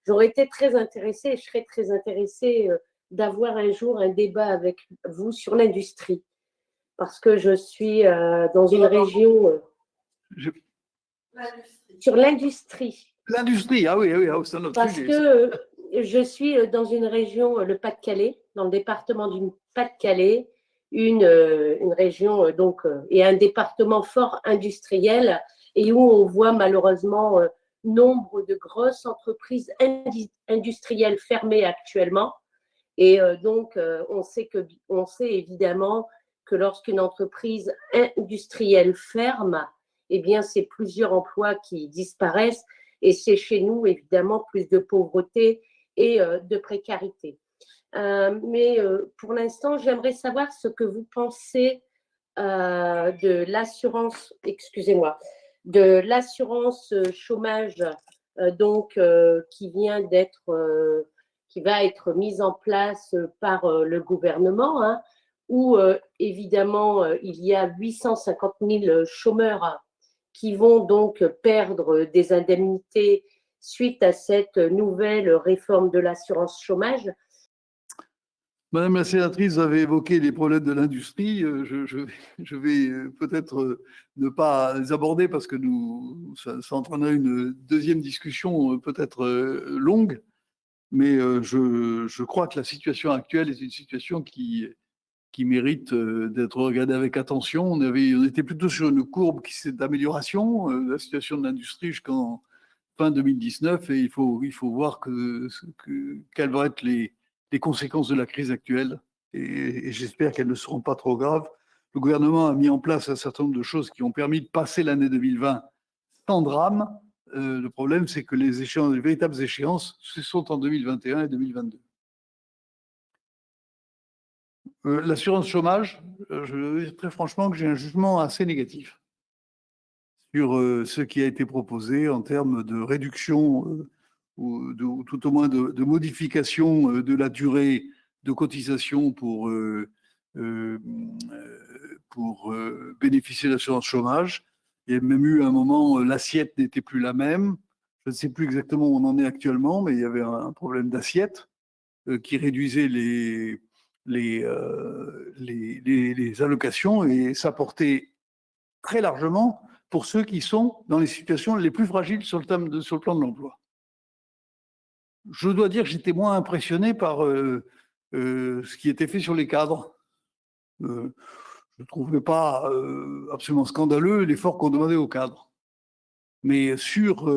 j'aurais été très intéressée, je serais très intéressée d'avoir un jour un débat avec vous sur l'industrie, parce que je suis dans une région sur l'industrie. L'industrie, ah oui, c'est un autre Parce sujet. que je suis dans une région, le Pas-de-Calais, dans le département du Pas-de-Calais, une région et un département fort industriel, et où on voit malheureusement nombre de grosses entreprises industrielles fermées actuellement. Et on sait évidemment que lorsqu'une entreprise industrielle ferme, eh bien, c'est plusieurs emplois qui disparaissent. Et c'est chez nous, évidemment, plus de pauvreté et de précarité. Mais pour l'instant, j'aimerais savoir ce que vous pensez de l'assurance, excusez-moi, de l'assurance chômage qui va être mise en place par le gouvernement, hein, où évidemment il y a 850 000 chômeurs qui vont donc perdre des indemnités suite à cette nouvelle réforme de l'assurance chômage. Madame la sénatrice, vous avez évoqué les problèmes de l'industrie. Je vais peut-être ne pas les aborder parce que ça entraînerait une deuxième discussion peut-être longue. Mais je crois que la situation actuelle est une situation qui mérite d'être regardée avec attention. On était plutôt sur une courbe d'amélioration de la situation de l'industrie jusqu'en fin 2019, et il faut voir quelles vont être les conséquences de la crise actuelle, et j'espère qu'elles ne seront pas trop graves. Le gouvernement a mis en place un certain nombre de choses qui ont permis de passer l'année 2020 sans drame. Le problème, c'est que les véritables échéances, ce sont en 2021 et 2022. L'assurance chômage, je veux dire très franchement que j'ai un jugement assez négatif sur ce qui a été proposé en termes de réduction ou tout au moins de modification de la durée de cotisation pour bénéficier de l'assurance chômage. Il y a même eu un moment, l'assiette n'était plus la même. Je ne sais plus exactement où on en est actuellement, mais il y avait un problème d'assiette qui réduisait les allocations, et ça portait très largement pour ceux qui sont dans les situations les plus fragiles sur le plan de l'emploi. Je dois dire que j'étais moins impressionné par ce qui était fait sur les cadres. Je ne trouvais pas absolument scandaleux l'effort qu'on demandait aux cadres. Mais sur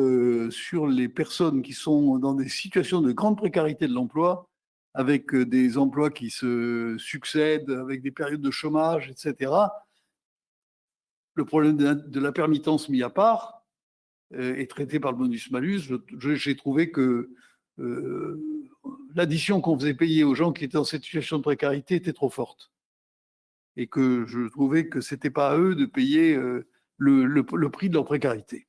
les personnes qui sont dans des situations de grande précarité de l'emploi, avec des emplois qui se succèdent, avec des périodes de chômage, etc., le problème de la permittence mis à part est traité par le bonus-malus. J'ai trouvé que l'addition qu'on faisait payer aux gens qui étaient dans cette situation de précarité était trop forte. Et que je trouvais que ce n'était pas à eux de payer le prix de leur précarité.